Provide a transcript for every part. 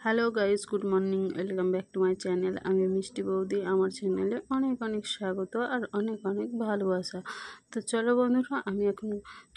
Hello guys, good morning, welcome back to my channel. আমি মিষ্টি বৌদি। আমার চ্যানেলে অনেক অনেক স্বাগত আর অনেক অনেক ভালোবাসা। তো চলো বন্ধুরা, আমি এখন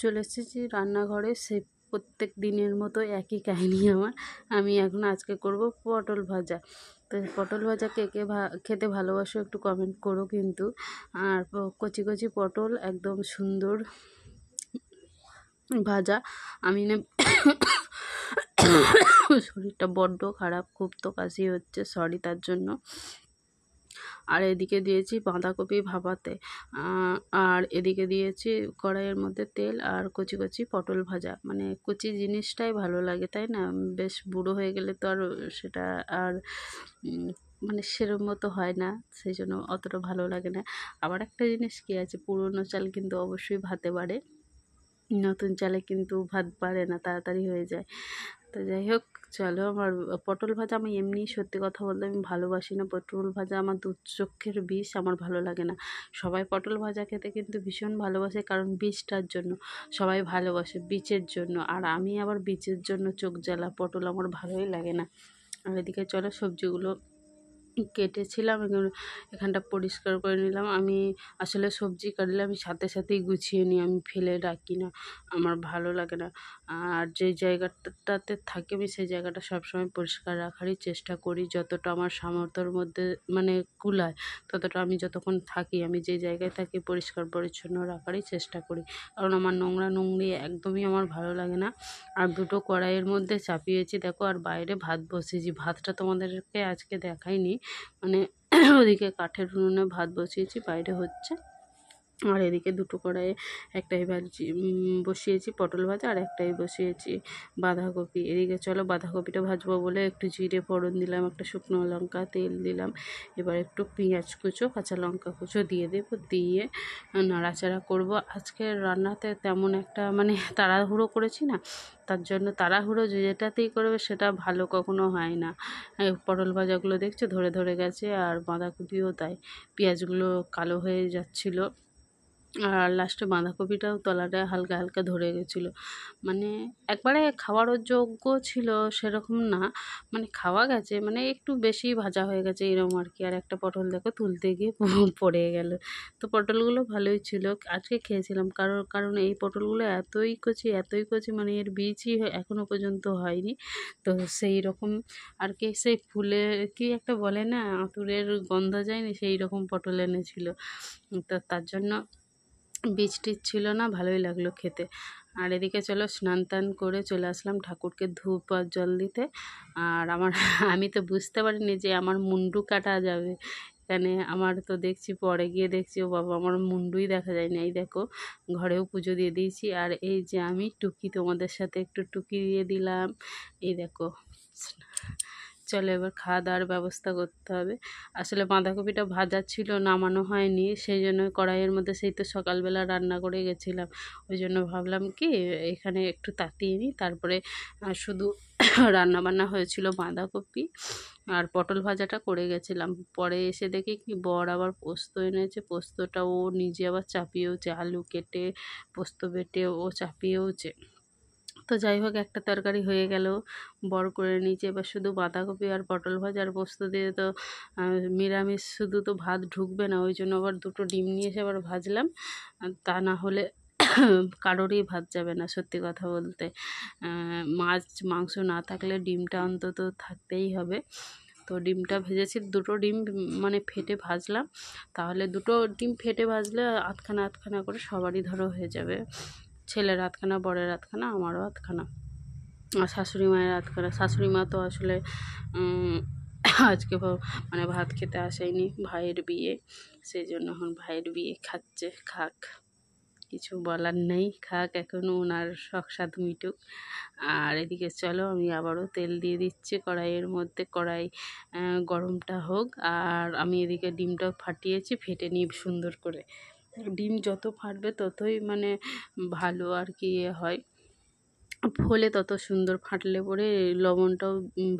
চলে এসেছি রান্নাঘরে। সেই প্রত্যেক দিনের মতো একই কাহিনী আমার। আমি এখন আজকে করব পটল ভাজা। তো পটল ভাজা কে কে খেতে ভালোবাসো একটু কমেন্ট করো কিন্তু। আর কচি কচি পটল একদম সুন্দর ভাজা। আমি না শরীরটা বড্ড খারাপ, খুব তো কাশি হচ্ছে, সরি তার জন্য। আর এদিকে দিয়েছি বাঁধাকপি ভাপাতে, আর এদিকে দিয়েছি কড়াইয়ের মধ্যে তেল আর কচি কচি পটল ভাজা। মানে কচি জিনিসটাই ভালো লাগে, তাই না? বেশ বুড়ো হয়ে গেলে তো আর সেটা আর মানে সেরম মতো হয় না, সেই জন্য অতটা ভালো লাগে না। আবার একটা জিনিস কী আছে, পুরনো চাল কিন্তু অবশ্যই ভাতে বাড়ে, নতুন চালে কিন্তু ভাত বাড়ে না, তাড়াতাড়ি হয়ে যায়। তো যাই হোক, চলো। আমার পটল ভাজা, আমি এমনি সত্যি কথা বলতে আমি ভালোবাসি না পটল ভাজা। আমার দু চক্ষের বিষ, আমার ভালো লাগে না। সবাই পটল ভাজা খেতে কিন্তু ভীষণ ভালোবাসে, কারণ বীজটার জন্য সবাই ভালোবাসে, বীজের জন্য। আর আমি আবার বীজের জন্য চোখ জ্বালা, পটল আমার ভালোই লাগে না। আর এদিকে চলো, সবজিগুলো কেটেছিলাম, এখানটা পরিষ্কার করে নিলাম। আমি আসলে সবজি কাটলে আমি সাথে সাথেই গুছিয়ে নিই, আমি ফেলে রাখি না, আমার ভালো লাগে না। আর যে জায়গাটাতে থাকি আমি সেই জায়গাটা সবসময় পরিষ্কার রাখারই চেষ্টা করি, যতটা আমার সামর্থ্যের মধ্যে মানে কুলায় ততটা। আমি যতক্ষণ থাকি, আমি যে জায়গায় থাকি পরিষ্কার পরিচ্ছন্ন রাখারই চেষ্টা করি, কারণ আমার নোংরা নোংরি একদমই আমার ভালো লাগে না। আর দুটো কড়াইয়ের মধ্যে চাপিয়েছি দেখো, আর বাইরে ভাত বসিয়েছি। ভাতটা তোমাদেরকে আজকে দেখাইনি, মানে ওদিকে কাঠের উনুনে ভাত বসিয়েছি, বাইরে হচ্ছে। আর এদিকে দুটো কড়াইয়ে একটাই বসিয়েছি পটল ভাজা, আর একটাই বসিয়েছি বাঁধাকপি। এদিকে চলো, বাঁধাকপিটা ভাজবো বলে একটু জিরে ফোড়ন দিলাম, একটা শুকনো লঙ্কা, তেল দিলাম। এবার একটু পেঁয়াজ কুচো, কাঁচা লঙ্কা কুচো দিয়ে দেবো, দিয়ে নাড়াচাড়া করব। আজকের রান্নাতে তেমন একটা মানে তাড়াহুড়ো করেছি না, তার জন্য তাড়াহুড়ো যেটাতেই করবে সেটা ভালো কখনো হয় না। পটল ভাজাগুলো দেখছো ধরে ধরে গেছে, আর বাঁধাকপিও তাই, পেঁয়াজগুলো কালো হয়ে যাচ্ছিলো। আর লাস্টে বাঁধাকপিটাও তলাটা হালকা হালকা ধরে গেছিলো। মানে একবারে খাওয়ারও যোগ্য ছিল সেরকম না, মানে খাওয়া গেছে, মানে একটু বেশি ভাজা হয়ে গেছে এরকম আর কি। আর একটা পটল দেখো তুলতে গিয়ে পড়ে গেল। তো পটলগুলো ভালোই ছিল, আজকে খেয়েছিলাম। কারণ এই পটলগুলো এতই কচি, মানে এর বীজই এখনও পর্যন্ত হয়নি। তো সেই রকম আর কি, সেই ফুলে কি একটা বলে না, আঁতুড়ের গন্ধ যায়নি, সেই রকম পটল এনেছিল। তো তার জন্য বীজ টিজ ছিল না, ভালোই লাগলো খেতে। আর এদিকে চলো, স্নান টান করে চলে আসলাম ঠাকুরকে ধূপ আর জল দিতে। আর আমি তো বুঝতে পারিনি যে আমার মুন্ডু কাটা যাবে এখানে। আমার তো দেখছি, পরে গিয়ে দেখছি, ও বাবা, আমার মুন্ডুই দেখা যায় না। এই দেখো, ঘরেও পুজো দিয়ে দিয়েছি। আর এই যে আমি টুকি, তোমাদের সাথে একটু টুকি দিয়ে দিলাম। এই দেখো, চলো এবার খাওয়া দাওয়ার ব্যবস্থা করতে হবে। আসলে বাঁধাকপিটা ভাজা ছিল, নামানো হয়নি, সেই জন্য কড়াইয়ের মধ্যে, সেই তো সকালবেলা রান্না করে গেছিলাম, ওই জন্য ভাবলাম কি এখানে একটু তাতিয়ে নিই। তারপরে শুধু রান্না বান্না হয়েছিল বাঁধাকপি আর পটল ভাজাটা করে গেছিলাম। পরে এসে দেখি কি বর আবার পোস্ত এনেছে, পোস্তটা ও নিজে আবার চাপিয়েওছে, আলু কেটে পোস্ত বেটে ও চাপিয়েওছে। তো যাই হোক, একটা তরকারি হয়ে গেল, বর করে নিয়েছে। এবার শুধু বাঁধাকপি আর পটল ভাজা আর পোস্ত দিয়ে তো নিরামিষ শুধু তো ভাত ঢুকবে না, ওই জন্য আবার দুটো ডিম নিয়ে এসে আবার ভাজলাম। তা না হলে কারোরই ভাত যাবে না, সত্যি কথা বলতে। মাছ মাংস না থাকলে ডিমটা অন্তত থাকতেই হবে। তো ডিমটা ভেজেছি, দুটো ডিম মানে ফেটে ভাজলাম, তাহলে দুটো ডিম ফেটে ভাজলে আধখানা আধখানা করে সবারই ধরো হয়ে যাবে। ছেলের আধখানা, বরের আধখানা, আমারও আধখানা, আর শাশুড়ি মায়ের আধখানা। শাশুড়ি মা তো আসলে আজকে মানে ভাত খেতে আসেনি, ভাইয়ের বিয়ে, সেই জন্য এখন ভাইয়ের বিয়ে খাচ্ছে, খাক, কিছু বলার নেই, খাক, এখনও ওনার শখ সাধ মিটুক। আর এদিকে চলো, আমি আবারও তেল দিয়ে দিচ্ছি কড়াইয়ের মধ্যে, কড়াই গরমটা হোক। আর আমি এদিকে ডিমটাও ফাটিয়েছি, ফেটে নিই সুন্দর করে। ডিম যত ফাটবে ততই মানে ভালো আর কি হয়, ফোলে তত সুন্দর, ফাটলে পরে লবণটাও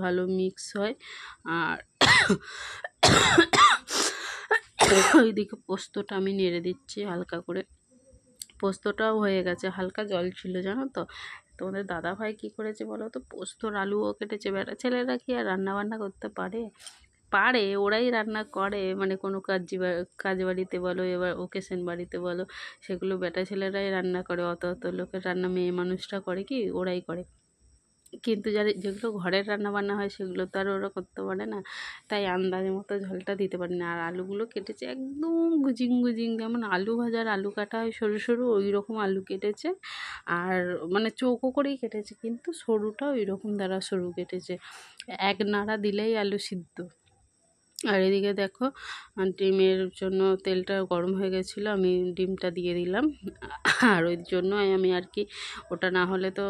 ভালো মিক্স হয়। আর ওইদিকে পোস্তটা আমি নেড়ে দিচ্ছি হালকা করে, পোস্তটাও হয়ে গেছে, হালকা জল ছিল জানো তো, তোমাদের দাদা ভাই কী করেছে বলো তো, পোস্তর আলুও কেটেছে। বেটা ছেলেরা কি আর রান্না বান্না করতে পারে? পারে, ওরাই রান্না করে, মানে কোনো কাজ বাড়িতে বলো, এবার ওকেশন বাড়িতে বলো, সেগুলো বেটা ছেলেরাই রান্না করে। অত অত লোকের রান্না মেয়ে মানুষরা করে কি? ওরাই করে। কিন্তু যেগুলো ঘরের রান্না বান্না হয় সেগুলো তো আর ওরা করতে পারে না, তাই আন্দাজ মতো ঝোলটা দিতে পারে না। আর আলুগুলো কেটেছে একদম গুজিং গুজিং, যেমন আলু ভাজার আলু কাটা হয় সরু সরু, ওই রকম আলু কেটেছে। আর মানে চৌকো করেই কেটেছে, কিন্তু সরুটা ওই রকম দ্বারা সরু কেটেছে, এক নাড়া দিলেই আলু সিদ্ধ। আর এদিকে দেখো, ডিমের জন্য তেলটা গরম হয়ে গেছিলো, আমি ডিমটা দিয়ে দিলাম। আর ওই জন্যই আমি আর কি, ওটা না হলে তো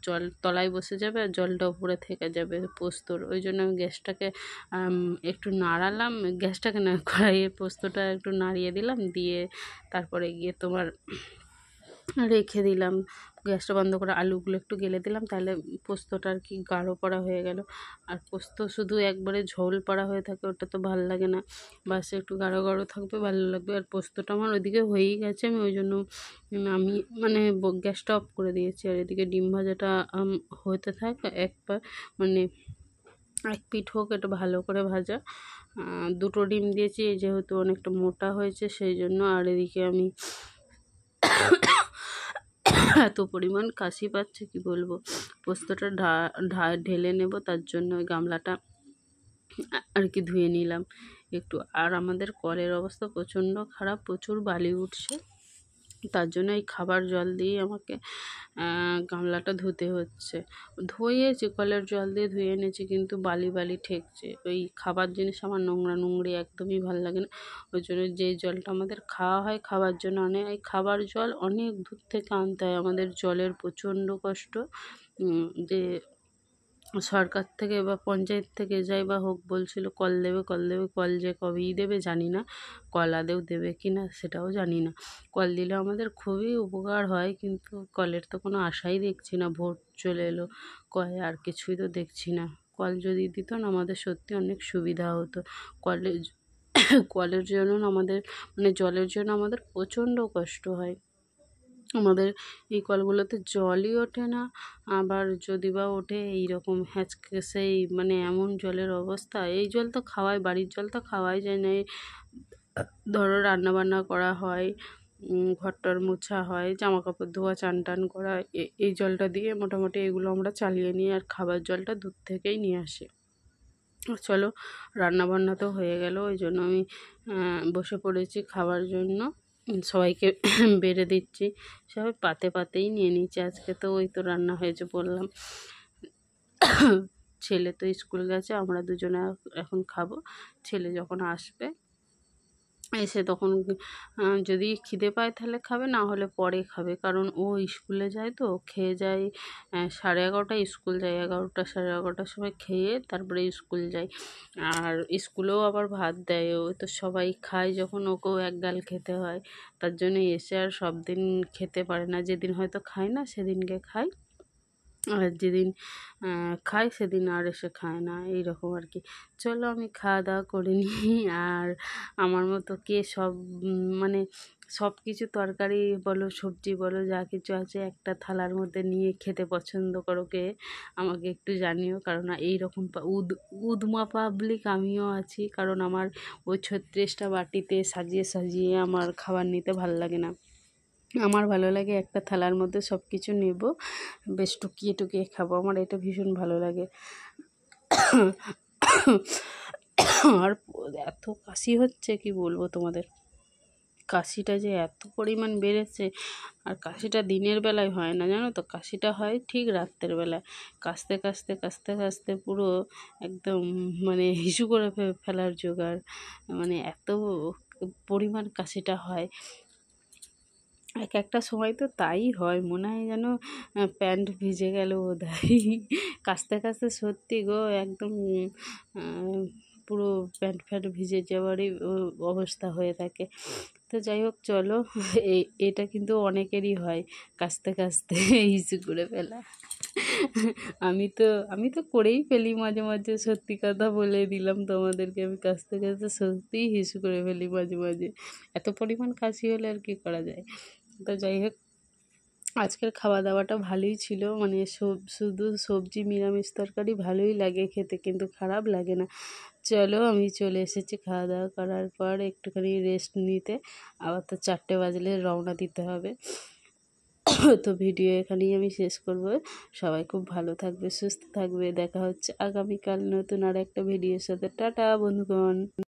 জল তলায় বসে যাবে আর জলটা উপরে থেকে যাবে পোস্তর, ওই জন্য আমি গ্যাসটাকে একটু নাড়ালাম, গ্যাসটাকে না, কড়াইয়ে পোস্তটা একটু নাড়িয়ে দিলাম, দিয়ে তারপরে গিয়ে তোমার রেখে দিলাম। গ্যাসটা বন্ধ করে আলুগুলো একটু গেলে দিলাম, তাহলে পোস্তটা আর কি গাঢ় পড়া হয়ে গেল। আর পোস্ত শুধু একবারে ঝোল পড়া হয়ে থাকে, ওটা তো ভালো লাগে না, বাস একটু গাঢ় গাঢ় থাকবে, ভালো লাগবে। আর পোস্তটা আমার ওইদিকে হয়েই গেছে, আমি ওই জন্য আমি মানে গ্যাসটা অফ করে দিয়েছি। আর এদিকে ডিম ভাজাটা হতে থাক, একবার মানে এক পিঠ হোক, এটা ভালো করে ভাজা। দুটো ডিম দিয়েছি যেহেতু অনেকটা মোটা হয়েছে সেই জন্য। আর এদিকে আমি এত পরিমাণ কাশি পাচ্ছে কি বলবো, পোস্তটা ঢেলে নেব, তার জন্য ওই গামলাটা আর কি ধুয়ে নিলাম একটু। আর আমাদের কলের অবস্থা প্রচণ্ড খারাপ, প্রচুর বালি উঠছে, তার জন্য এই খাবার জল দিয়ে আমাকে গামলাটা ধুতে হচ্ছে। ধুয়েছি, কলের জল দিয়ে ধুয়ে এনেছি, কিন্তু বালি বালি ঠেকছে। ওই খাবার জিনিস আমার নোংরা নোংরি একদমই ভালো লাগে না, ওই জন্য যেই জলটা আমাদের খাওয়া হয় খাবার জন্য এই খাবার জল অনেক দূর থেকে আনতে হয়। আমাদের জলের প্রচণ্ড কষ্ট, যে সরকার থেকে বা পঞ্চায়েত থেকে যাই বা হোক বলছিল কল দেবে কল দেবে, কল যে কবেই দেবে জানি না, কল আদেও দেবে কি না সেটাও জানি না। কল দিলে আমাদের খুবই উপকার হয়, কিন্তু কলের তো কোনো আশাই দেখছি না। ভোট চলে এলো, কলে আর কিছুই তো দেখছি না। কল যদি দিত না আমাদের সত্যি অনেক সুবিধা হতো। কলের জন্য আমাদের মানে জলের জন্য আমাদের প্রচণ্ড কষ্ট হয়। আমাদের এই কলগুলোতে জলই ওঠে না, আবার যদি বা ওঠে এইরকম হ্যাঁচকেসেই, মানে এমন জলের অবস্থা। এই জল তো খাওয়াই, বাড়ির জল তো খাওয়াই যায় না। ধরো রান্নাবান্না করা হয়, ঘরটর মোছা হয়, জামা কাপড় ধোয়া, চান টান করা, এই জলটা দিয়ে মোটামুটি এগুলো আমরা চালিয়ে নিই। আর খাবার জলটা দূর থেকেই নিয়ে আসি। চলো, রান্নাবান্না তো হয়ে গেল, ওই জন্য আমি বসে পড়েছি খাবার জন্য, সবাইকে বেড়ে দিচ্ছি। সবাই পাতে পাতেই নিয়ে নিচ্ছে। আজকে তো ওই তো রান্না হয়েছে বললাম। ছেলে তো স্কুল গেছে, আমরা দুজনে এখন খাবো। ছেলে যখন আসবে, এসে তখন যদি খিদে পায় তাহলে খাবে, না হলে পরে খাবে, কারণ ও স্কুলে যায় তো খেয়ে যায়। 11:30টায় স্কুল যায়, 11টা 11:30টার সময় খেয়ে তারপরে স্কুল যায়। আর স্কুলেও আবার ভাত দেয়, ও তো সবাই খায় যখন, ওকেও এক গাল খেতে হয়, তার জন্য এসে আর সব দিন খেতে পারে না। যেদিন হয়তো খায় না সেদিনকে খায়, আর যেদিন খায় সেদিন আর এসে খায় না, এইরকম আর কি। চলো আমি খাওয়া দাওয়া করে নিই। আর আমার মতো কে সব মানে সব কিছু তরকারি বলো সবজি বলো যা কিছু আছে একটা থালার মধ্যে নিয়ে খেতে পছন্দ করো কে, আমাকে একটু জানিও। কারণ এইরকম উদমা পাবলিক আমিও আছি, কারণ আমার ওই 36টা বাটিতে সাজিয়ে সাজিয়ে আমার খাবার নিতে ভালো লাগে না। আমার ভালো লাগে একটা থালার মধ্যে সব কিছু নেব, বেশ টুকিয়ে টুকিয়ে খাবো, আমার এটা ভীষণ ভালো লাগে। আর এত কাশি হচ্ছে কি বলবো তোমাদের, কাশিটা যে এত পরিমাণ বেড়েছে। আর কাশিটা দিনের বেলায় হয় না জানো তো, কাশিটা হয় ঠিক রাত্রের বেলায়। কাশতে কাশতে কাশতে কাশতে পুরো একদম মানে হিসু করে ফেলার জোগাড়, মানে এত পরিমাণ কাশিটা হয়। এক একটা সময় তো তাই হয়, মনে হয় যেন প্যান্ট ভিজে গেল বোধহয়। কাচতে কাচতে সত্যি গো একদম পুরো প্যান্ট ফ্যান্ট ভিজে যাওয়ারই অবস্থা হয়ে থাকে। তো যাই হোক চলো, এটা কিন্তু অনেকেরই হয়, কাচতে কাচতে হিসু করে ফেলা। আমি তো করেই ফেলি মাঝে মাঝে, সত্যি কথা বলে দিলাম তোমাদেরকে, আমি কাচতে কাচতে সত্যিই হিসু করে ফেলি মাঝে মাঝে। এত পরিমাণ কাশি হলে আর কি করা যায়। তো যাই হোক, আজকের খাওয়া দাওয়াটা ভালোই ছিল, মানে শুধু সবজি নিরামিষ তরকারি ভালোই লাগে খেতে, কিন্তু খারাপ লাগে না। চলো আমি চলে এসেছি খাওয়া দাওয়া করার পর একটুখানি রেস্ট নিতে, আবার তো 4টে বাজলে রওনা দিতে হবে। তো ভিডিও এখানেই আমি শেষ করব। সবাই খুব ভালো থাকবে, সুস্থ থাকবে। দেখা হচ্ছে আগামীকাল নতুন আর একটা ভিডিওর সাথে। টাটা বন্ধুগণ।